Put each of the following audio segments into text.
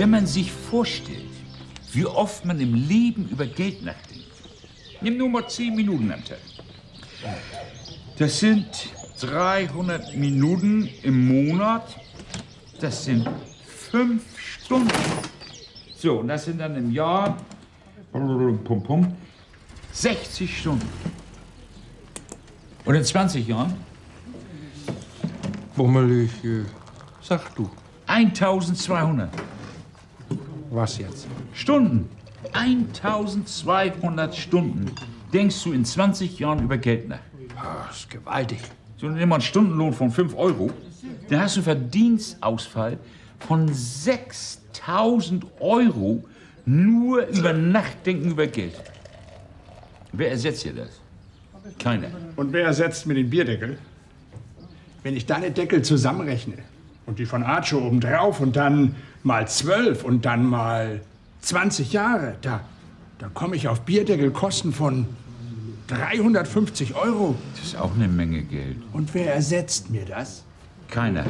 Wenn man sich vorstellt, wie oft man im Leben über Geld nachdenkt. Nimm nur mal 10 Minuten am Tag. Das sind 300 Minuten im Monat. Das sind 5 Stunden. So, und das sind dann im Jahr 60 Stunden. Und in 20 Jahren? Bummelig, sag du. 1200 Was jetzt? Stunden. 1200 Stunden. Denkst du in 20 Jahren über Geld nach? Das ist gewaltig. So, nimm mal einen Stundenlohn von 5 Euro. Dann hast du einen Verdienstausfall von 6000 Euro nur über Nachdenken über Geld. Wer ersetzt dir das? Keiner. Und wer ersetzt mir den Bierdeckel? Wenn ich deine Deckel zusammenrechne und die von Archo obendrauf und dann mal 12 und dann mal 20 Jahre, da komme ich auf Bierdeckelkosten von 350 Euro. Das ist auch eine Menge Geld. Und wer ersetzt mir das? Keiner.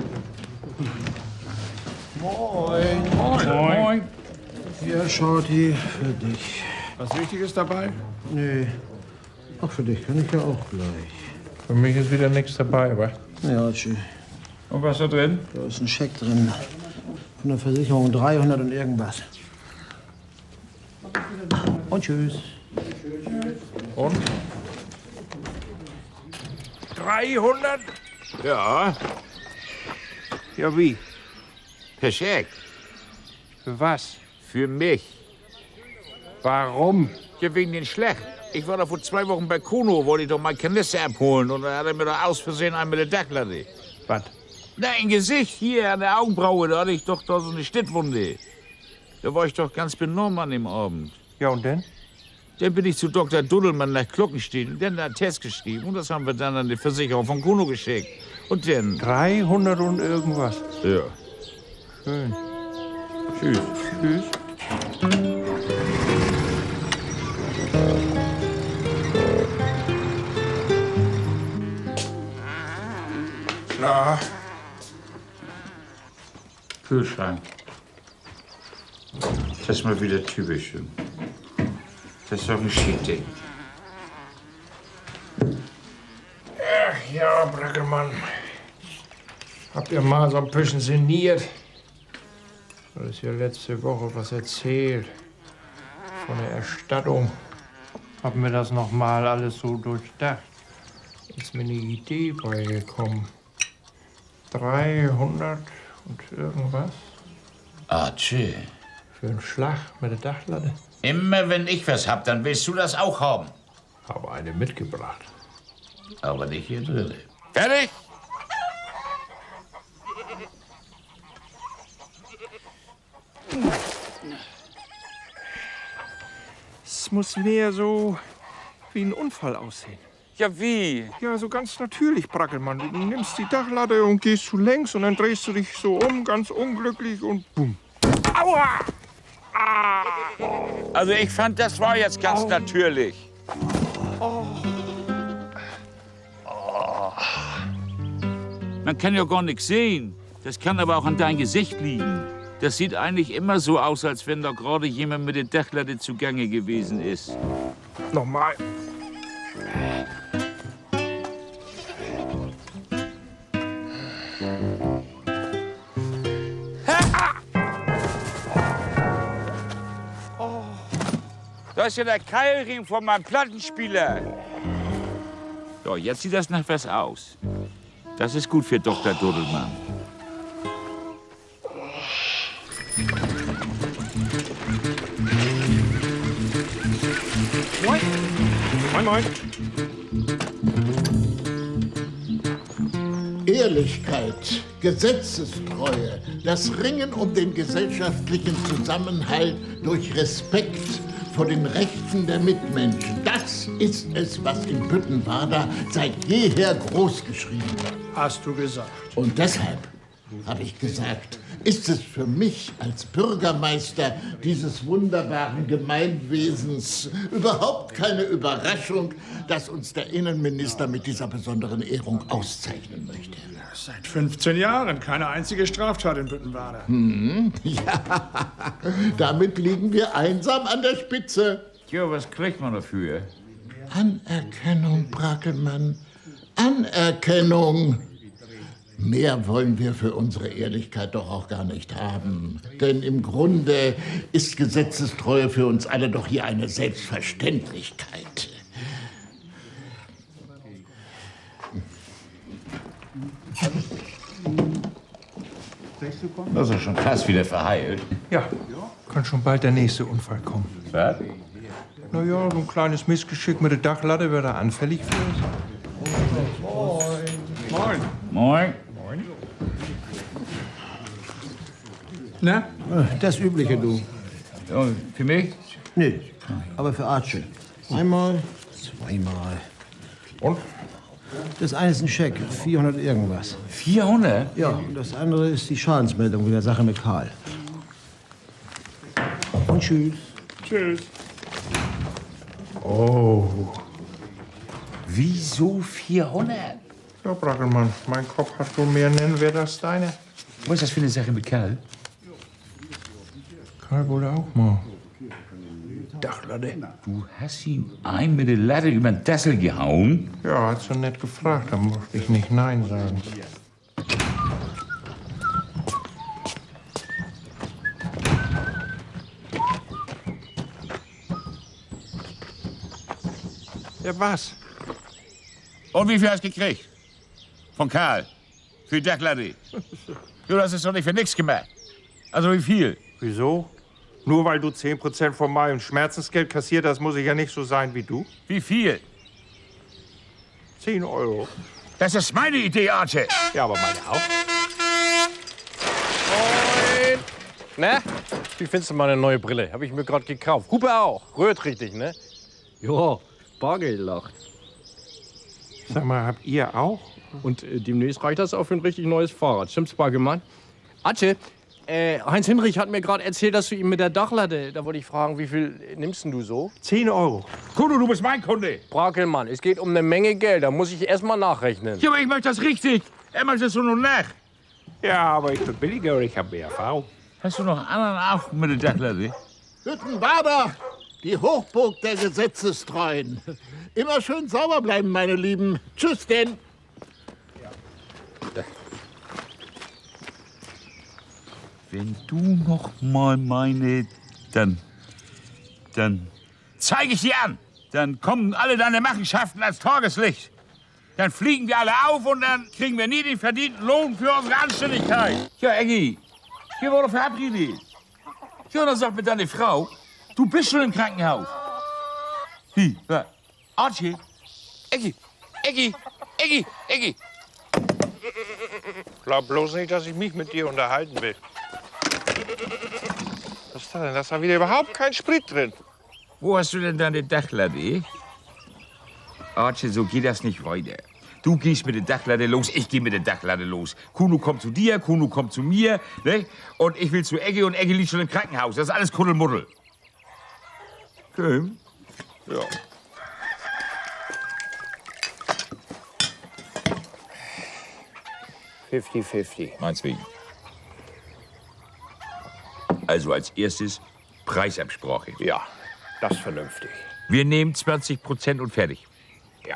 Moin. Moin. Moin. Hier, Shorty, für dich. Was Wichtiges dabei? Nee, auch für dich kann ich ja auch gleich. Für mich ist wieder nichts dabei, wa? Ja, tschüss. Und was da drin? Da ist ein Scheck drin. Von der Versicherung 300 und irgendwas. Und tschüss. Und? 300? Ja, Ja, wie? per Scheck. Für was? Für mich. Warum? Ja, wegen den Schlecht. Ich war da vor 2 Wochen bei Kuno, wollte ich doch mal Kanister abholen. Und dann hat er mir da aus Versehen einen mit der Dachlatte. Was? Na, im Gesicht, hier an der Augenbraue, da hatte ich doch da so eine Stittwunde. Da war ich doch ganz benommen an dem Abend. Ja, und denn? Dann bin ich zu Dr. Duddelmann nach Glockenstein und dann hat einen Test geschrieben. Und das haben wir dann an die Versicherung von Kuno geschickt. Und dann... 300 und irgendwas. Ja. Schön. Tschüss. Tschüss. Klar. Kühlschrank. Das ist mal wieder typisch. Das ist doch ein Schieding. Ach ja, Brackelmann. Habt ihr mal so ein bisschen sinniert? Du hast ja letzte Woche was erzählt. Von der Erstattung. Hab mir das noch mal alles so durchdacht. Ist mir eine Idee beigekommen. 300 und irgendwas Archie. für einen Schlag mit der Dachlatte. Immer wenn ich was hab, dann willst du das auch haben. Habe eine mitgebracht. Aber nicht hier drin. Fertig? Es muss mehr so wie ein Unfall aussehen. Ja, wie? Ja, so ganz natürlich, Brackelmann. Du nimmst die Dachlatte und gehst zu längs und dann drehst du dich so um, ganz unglücklich und bumm. Aua! Also ich fand, das war jetzt ganz natürlich. Man kann ja gar nichts sehen. Das kann aber auch an deinem Gesicht liegen. Das sieht eigentlich immer so aus, als wenn da gerade jemand mit der Dachlatte zugange gewesen ist. Nochmal. Da ist ja der Keilring von meinem Plattenspieler. So, jetzt sieht das nach was aus. Das ist gut für Dr. Duddelmann. Moin. Moin, moin. Ehrlichkeit, Gesetzestreue, das Ringen um den gesellschaftlichen Zusammenhalt durch Respekt vor den Rechten der Mitmenschen. Das ist es, was in Büttenwader seit jeher großgeschrieben wird. Hast du gesagt. Und deshalb habe ich gesagt, ist es für mich als Bürgermeister dieses wunderbaren Gemeinwesens überhaupt keine Überraschung, dass uns der Innenminister mit dieser besonderen Ehrung auszeichnen möchte. Seit 15 Jahren keine einzige Straftat in Büttenwader. Ja, damit liegen wir einsam an der Spitze. Tja, was kriegt man dafür? Anerkennung, Brackelmann, Anerkennung. Mehr wollen wir für unsere Ehrlichkeit doch auch gar nicht haben. Denn im Grunde ist Gesetzestreue für uns alle doch hier eine Selbstverständlichkeit. Das ist schon fast wieder verheilt. Ja, kann schon bald der nächste Unfall kommen. Was? Na ja, so ein kleines Missgeschick mit der Dachlatte, wer da anfällig für ist. Moin. Moin. Na? Das Übliche, du. Ja, für mich? Nee, aber für Archie. Einmal, zweimal. Und? Das eine ist ein Scheck, 400 irgendwas. 400? Ja, und das andere ist die Schadensmeldung der Sache mit Karl. Und tschüss. Tschüss. Oh. Wieso 400? Ja, Brackelmann, mein Kopf hat wohl mehr Nennwert als deine. Was ist das für eine Sache mit Karl? Karl wollte auch mal. Dachlatte. Du hast ihn ein mit der Latte über den Dessel gehauen? Ja, hat so nett gefragt, da musste ich nicht Nein sagen. Ja, was? Und wie viel hast du gekriegt? Von Karl? Für die Dachlatte? Du hast es doch nicht für nichts gemacht. Also wie viel? Wieso? Nur weil du 10% von meinem Schmerzensgeld kassiert hast, muss ich ja nicht so sein wie du. Wie viel? 10 Euro. Das ist meine Idee, Arche. Ja, aber meine auch. Moin! Na, wie findest du meine neue Brille? Habe ich mir gerade gekauft. Hupe auch. Röhrt richtig, ne? Ja, Bargeld lacht. Sag mal, habt ihr auch? Und demnächst reicht das auch für ein richtig neues Fahrrad. Stimmt's, Bargemann? Atze, Heinz Hinrich hat mir gerade erzählt, dass du ihm mit der Dachlatte, da wollte ich fragen, wie viel nimmst denn du so? 10 Euro. Kuno, du bist mein Kunde. Brakelmann, es geht um eine Menge Geld, da muss ich erst mal nachrechnen. Ja, aber ich möchte das richtig. Er möchte das so nur nach. Ja, aber ich bin billiger und ich habe mehr Erfahrung. Hast du noch einen anderen auch mit der Dachlatte? Büttenwader, die Hochburg der Gesetzestreuen. Immer schön sauber bleiben, meine Lieben. Tschüss denn. Wenn du noch mal meine... Dann Zeige ich dir an. Dann kommen alle deine Machenschaften als Tageslicht. Dann fliegen wir alle auf und dann kriegen wir nie den verdienten Lohn für unsere Anständigkeit. Ja, Eggi, wir wurden verabredet. Ja, dann sagt mir deine Frau, du bist schon im Krankenhaus. Wie? Was? Archie? Eggi! Glaub bloß nicht, dass ich mich mit dir unterhalten will. Was ist das denn? Da ist da wieder überhaupt kein Sprit drin. Wo hast du denn deine Dachlatte? Archie, so geht das nicht weiter. Du gehst mit der Dachlatte los, ich gehe mit der Dachlatte los. Kuno kommt zu dir, Kuno kommt zu mir, ne? Und ich will zu Eggi und Eggi liegt schon im Krankenhaus. Das ist alles Kuddelmuddel. Schön. Ja. Meinetwegen. Also als erstes Preisabsprache. Ja, das ist vernünftig. Wir nehmen 20% und fertig. Ja.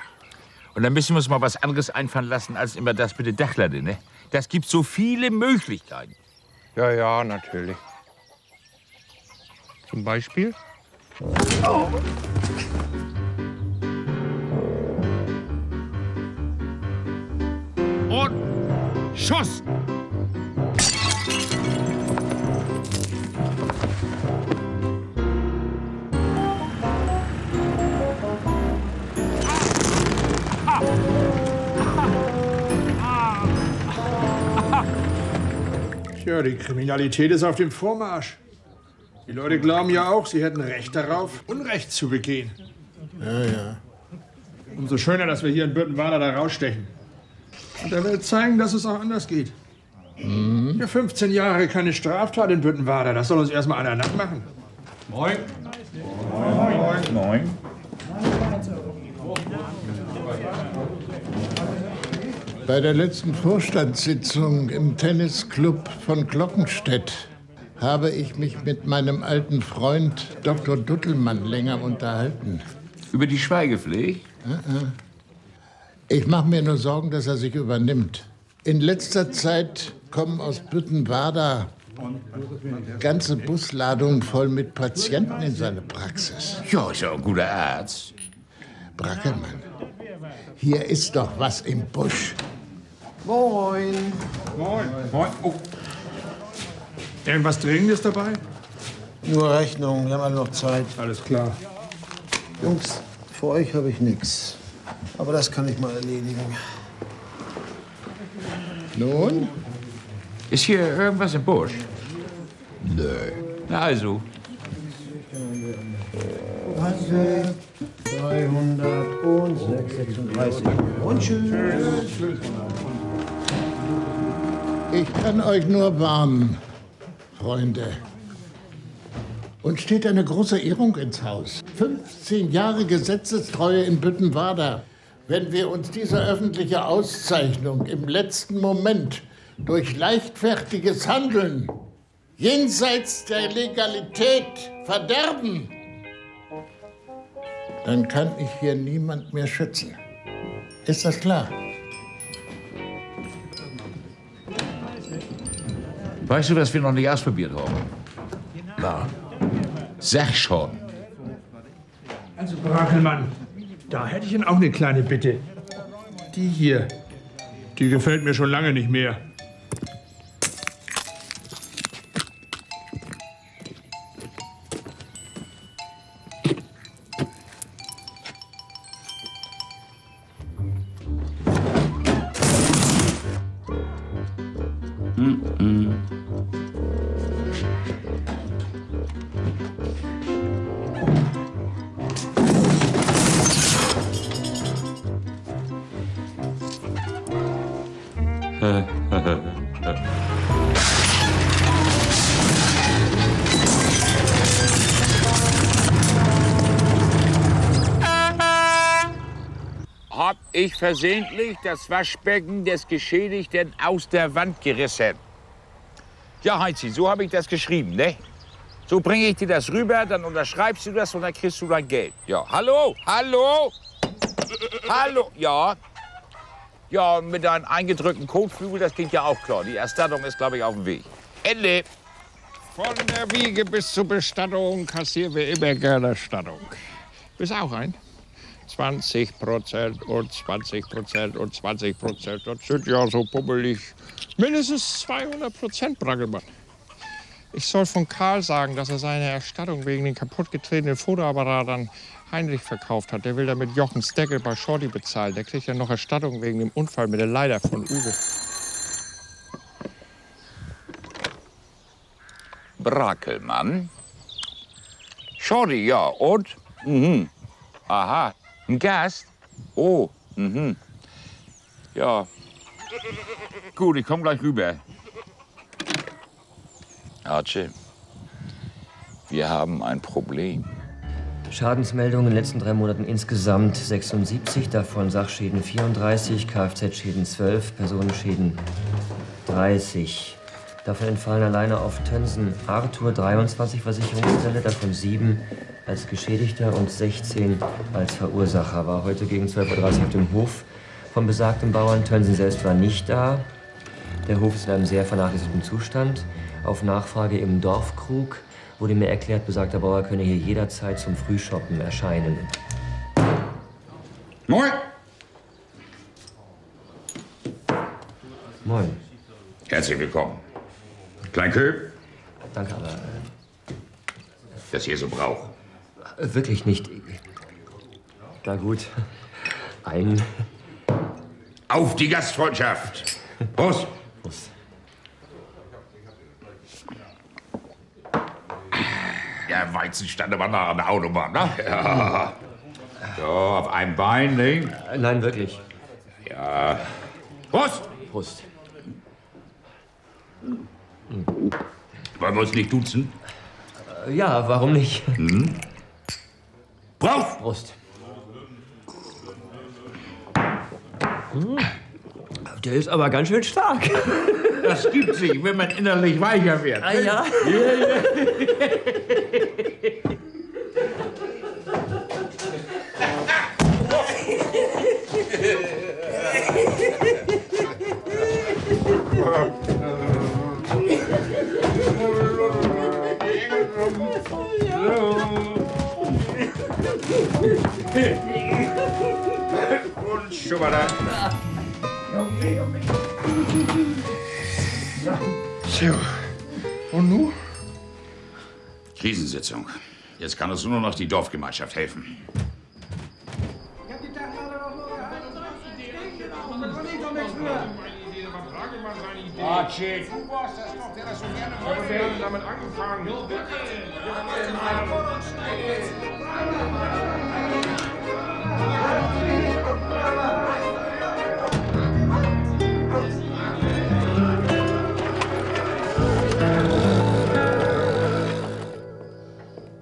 Und dann müssen wir uns mal was anderes einfallen lassen als immer das mit der Dachlatte, ne? Das gibt so viele Möglichkeiten. Ja, ja, natürlich. Zum Beispiel? Und Schuss! Tja, die Kriminalität ist auf dem Vormarsch. Die Leute glauben ja auch, sie hätten Recht darauf, Unrecht zu begehen. Ja, ja. Umso schöner, dass wir hier in Büttenwader da rausstechen. Und der Welt zeigen, dass es auch anders geht. Ja, 15 Jahre keine Straftat in Büttenwader. Das soll uns erstmal einer nackt machen. Moin. Moin. Moin. Bei der letzten Vorstandssitzung im Tennisclub von Glockenstedt habe ich mich mit meinem alten Freund Dr. Duttelmann länger unterhalten. Über die Schweigepflicht? Ich mache mir nur Sorgen, dass er sich übernimmt. In letzter Zeit kommen aus Büttenwader ganze Busladungen voll mit Patienten in seine Praxis. Ja, ist ja ein guter Arzt. Brackelmann, hier ist doch was im Busch. Moin. Moin. Moin. Oh. Irgendwas Dringendes dabei? Nur Rechnung, wir haben alle noch Zeit. Alles klar. Jungs, für euch habe ich nichts. Aber das kann ich mal erledigen. Nun? Ist hier irgendwas im Busch? Nö. Na also. 336. Und tschüss. Ich kann euch nur warnen, Freunde. Uns steht eine große Ehrung ins Haus. 15 Jahre Gesetzestreue in Büttenwader. Wenn wir uns diese öffentliche Auszeichnung im letzten Moment durch leichtfertiges Handeln jenseits der Legalität verderben, dann kann ich hier niemand mehr schützen. Ist das klar? Weißt du, was wir noch nicht ausprobiert haben? Na, sag schon. Also, Brackelmann, da hätte ich Ihnen auch eine kleine Bitte. Die hier, die gefällt mir schon lange nicht mehr. Hab ich versehentlich das Waschbecken des Geschädigten aus der Wand gerissen. Ja, Heinzi, so habe ich das geschrieben, ne? So bringe ich dir das rüber, dann unterschreibst du das und dann kriegst du dein Geld. Ja, hallo? Hallo? Hallo? Ja. Ja, mit deinem eingedrückten Kotflügel, das geht ja auch klar. Die Erstattung ist, glaube ich, auf dem Weg. Ende. Von der Wiege bis zur Bestattung kassieren wir immer gerne Erstattung. Bist auch ein? 20% und 20% und 20%. Das sind ja so pummelig. Mindestens 200%, Brackelmann. Ich soll von Karl sagen, dass er seine Erstattung wegen den kaputtgetretenen Fotoapparat an Heinrich verkauft hat. Der will damit Jochens Deckel bei Shorty bezahlen. Der kriegt ja noch Erstattung wegen dem Unfall mit der Leiter von Uwe. Brackelmann. Shorty, ja, und? Mhm. Aha. Ein Gast? Oh, mhm. Ja. Gut, ich komme gleich rüber. Archie, wir haben ein Problem. Schadensmeldungen in den letzten 3 Monaten insgesamt 76, davon Sachschäden 34, Kfz-Schäden 12, Personenschäden 30. Davon entfallen alleine auf Tönsen Arthur 23 Versicherungsfälle, davon 7 als Geschädigter und 16 als Verursacher. War heute gegen 12:30 Uhr auf dem Hof vom besagten Bauern. Tönsen selbst war nicht da. Der Hof ist in einem sehr vernachlässigten Zustand. Auf Nachfrage im Dorfkrug wurde mir erklärt, besagter Bauer könne hier jederzeit zum Frühshoppen erscheinen. Moin. Moin. Herzlich willkommen. Kleinköp, Danke, aber das hier so braucht. wirklich nicht. Na gut. Ein. Auf die Gastfreundschaft. Prost. Prost. Der Weizen stand aber nah an der Autobahn, ne? Ja. So, auf einem Bein, ne? Nein, wirklich. Ja. Prost. Prost. Wollen wir uns nicht duzen? Ja, warum nicht? Prost! Prost. Der ist aber ganz schön stark. Das gibt sich, wenn man innerlich weicher wird. Ah, ja? Und schon mal da. So. Und nun? Krisensitzung. Jetzt kann uns nur noch die Dorfgemeinschaft helfen. Archie, du warst das doch, der das so gerne wollte. Wir haben damit angefangen.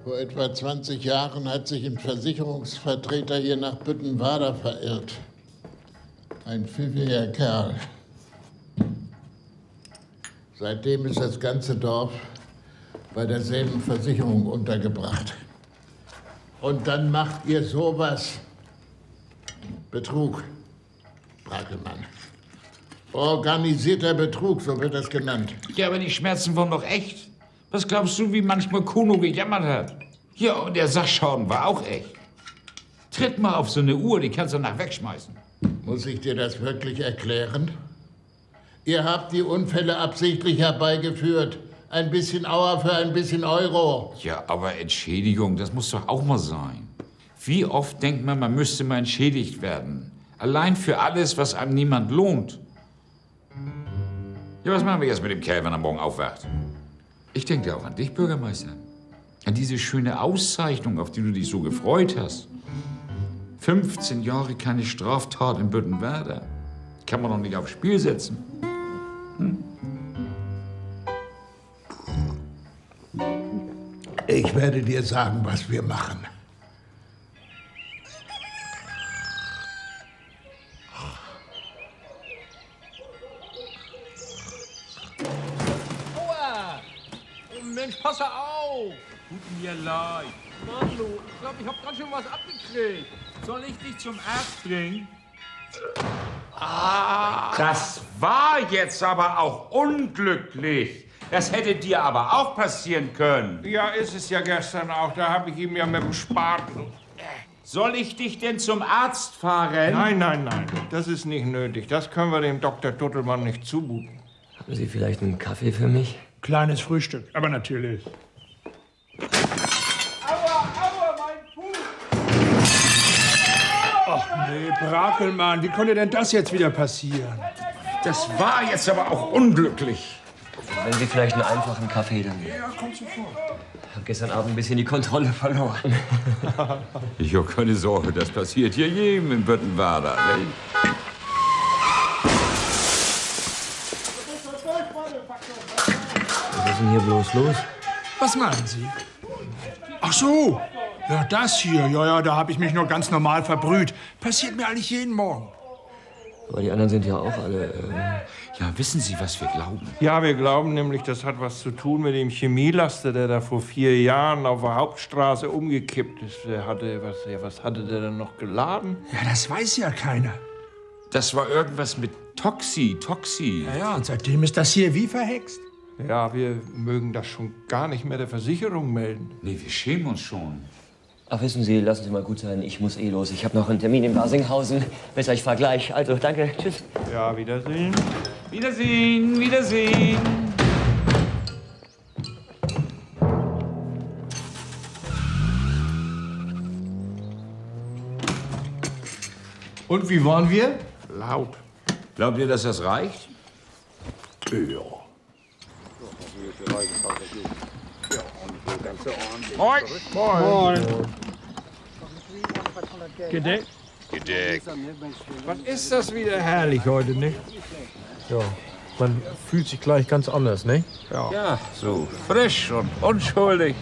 Vor etwa 20 Jahren hat sich ein Versicherungsvertreter hier nach Büttenwader verirrt. Ein pfiffiger Kerl. Seitdem ist das ganze Dorf bei derselben Versicherung untergebracht. Und dann macht ihr sowas. Betrug, Brackelmann. Organisierter Betrug, so wird das genannt. Ja, aber die Schmerzen waren doch echt. Was glaubst du, wie manchmal Kuno gejammert hat? Ja, und der Sachschaden war auch echt. Tritt mal auf so eine Uhr, die kannst du nach wegschmeißen. Muss ich dir das wirklich erklären? Ihr habt die Unfälle absichtlich herbeigeführt. Ein bisschen Auer für ein bisschen Euro. Ja, aber Entschädigung, das muss doch auch mal sein. Wie oft denkt man müsste mal entschädigt werden? Allein für alles, was einem niemand lohnt. Ja, was machen wir jetzt mit dem Kerl, wenn er morgen aufwacht? Ich denke auch an dich, Bürgermeister. An diese schöne Auszeichnung, auf die du dich so gefreut hast. 15 Jahre keine Straftat in Büttenwader. Kann man doch nicht aufs Spiel setzen. Ich werde dir sagen, was wir machen. Aua! Oh Mensch, pass auf! Tut mir leid. Mann, du, ich glaube, ich habe ganz schön was abgekriegt. Soll ich dich zum Arzt bringen? Das war jetzt aber auch unglücklich. Das hätte dir aber auch passieren können. Ja, ist es ja gestern auch. Da habe ich ihm ja mit dem Spaten. Soll ich dich denn zum Arzt fahren? Nein, nein, nein. Das ist nicht nötig. Das können wir dem Dr. Tuttelmann nicht zumuten. Haben Sie vielleicht einen Kaffee für mich? Kleines Frühstück, aber natürlich. Aua, mein Fuß! Ach nee, Brackelmann, wie konnte denn das jetzt wieder passieren? Das war jetzt aber auch unglücklich. Wenn Sie vielleicht einen einfachen Kaffee, dann... Ja, kommt sofort. Ich habe gestern Abend ein bisschen die Kontrolle verloren. Ich habe keine Sorge, das passiert hier jedem in Büttenwader. Ne? Was ist denn hier bloß los? Was meinen Sie? Ach so, ja, das hier. Ja, da habe ich mich nur ganz normal verbrüht. Passiert mir eigentlich jeden Morgen. Aber die anderen sind ja auch alle... Ja, wissen Sie, was wir glauben? Ja, wir glauben nämlich, das hat was zu tun mit dem Chemielaster, der da vor 4 Jahren auf der Hauptstraße umgekippt ist. Der hatte, was hatte der denn noch geladen? Ja, das weiß ja keiner. Das war irgendwas mit Toxi. Ja, und seitdem ist das hier wie verhext. Ja, wir mögen das schon gar nicht mehr der Versicherung melden. Nee, wir schämen uns schon. Ach, wissen Sie, lassen Sie mal gut sein. Ich muss eh los. Ich habe noch einen Termin in Basinghausen. Besser, ich fahr gleich. Also, danke. Tschüss. Ja, Wiedersehen. Wiedersehen, Wiedersehen. Und wie waren wir? Laut. Glaubt ihr, dass das reicht? Ja. Moin. Moin. Gedeckt. Was ist das wieder herrlich heute, nicht? Ja. Man fühlt sich gleich ganz anders, ne? Ja, so frisch und unschuldig.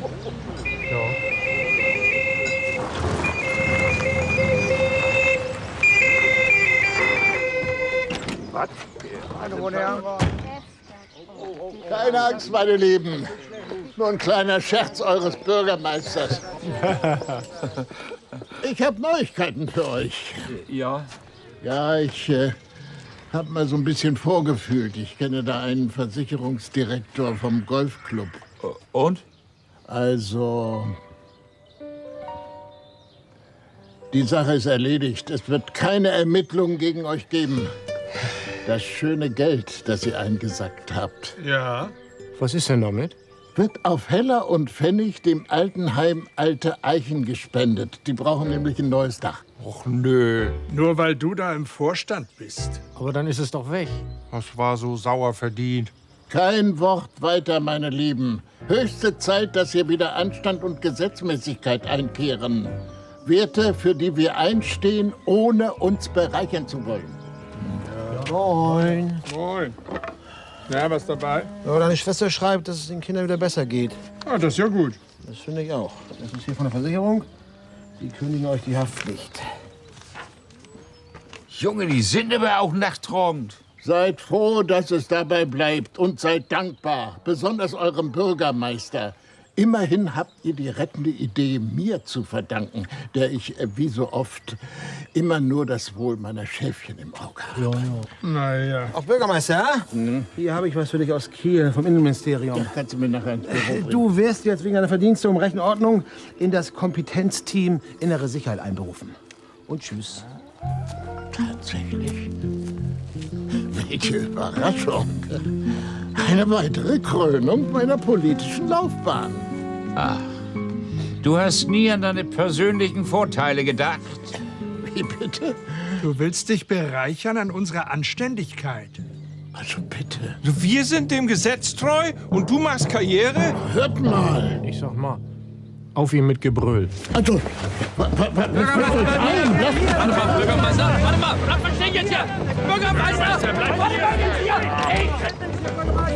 Keine Angst, meine Lieben. Nur ein kleiner Scherz eures Bürgermeisters. Ich habe Neuigkeiten für euch. Ja? Ja, ich habe mal so ein bisschen vorgefühlt. Ich kenne da einen Versicherungsdirektor vom Golfclub. Und? Also, die Sache ist erledigt. Es wird keine Ermittlungen gegen euch geben. Das schöne Geld, das ihr eingesackt habt, Ja. Was ist denn damit? wird auf Heller und Pfennig dem Altenheim Alte Eichen gespendet. Die brauchen nämlich ein neues Dach. Och, nö. Nur weil du da im Vorstand bist. Aber dann ist es doch weg. Das war so sauer verdient. Kein Wort weiter, meine Lieben. Höchste Zeit, dass hier wieder Anstand und Gesetzmäßigkeit einkehren. Werte, für die wir einstehen, ohne uns bereichern zu wollen. Moin. Moin. Na, was dabei? Ja, deine Schwester schreibt, dass es den Kindern wieder besser geht. Ah, das ist ja gut. Das finde ich auch. Das ist hier von der Versicherung. Die kündigen euch die Haftpflicht. Junge, die sind aber auch nachtragend. Seid froh, dass es dabei bleibt und seid dankbar, besonders eurem Bürgermeister. Immerhin habt ihr die rettende Idee mir zu verdanken, der ich, wie so oft, immer nur das Wohl meiner Schäfchen im Auge habe. Naja. Auch Bürgermeister, hier habe ich was für dich aus Kiel, vom Innenministerium. Kannst du mir nachher ins Büro bringen? Du wirst jetzt wegen deiner Verdienste um Recht und Ordnung in das Kompetenzteam Innere Sicherheit einberufen. Und tschüss. Tatsächlich. Welche Überraschung. Eine weitere Krönung meiner politischen Laufbahn. Du hast nie an deine persönlichen Vorteile gedacht. Wie bitte? Du willst dich bereichern an unserer Anständigkeit. Also bitte. Wir sind dem Gesetz treu und du machst Karriere? Hört mal. Ich sag mal, auf ihn mit Gebrüll. Also, was fällt euch ein? Lasst Bürgermeister, warte mal, was steht jetzt hier? Bürgermeister, bleib hier!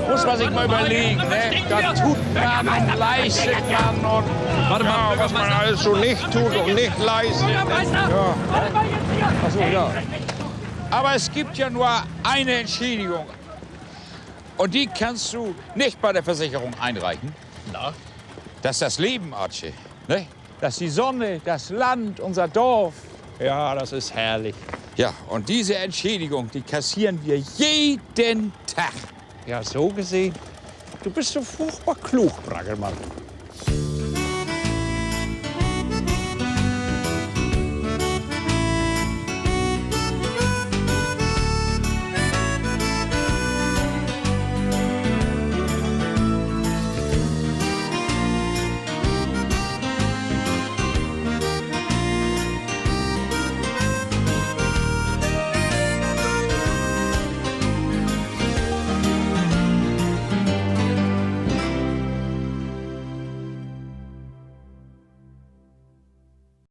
Muss man sich mal überlegen, ne? Das tut man, leistet man und... Warte mal, Was man alles so nicht tut und nicht leistet. Bürgermeister! Warte mal jetzt hier! Ach so, ja. Aber es gibt ja nur eine Entschädigung. Und die kannst du nicht bei der Versicherung einreichen. Na? Das ist das Leben, Archie. Ne? Das ist die Sonne, das Land, unser Dorf. Ja, das ist herrlich. Ja, und diese Entschädigung, die kassieren wir jeden Tag. Ja, so gesehen. Du bist so furchtbar klug, Braggelmann.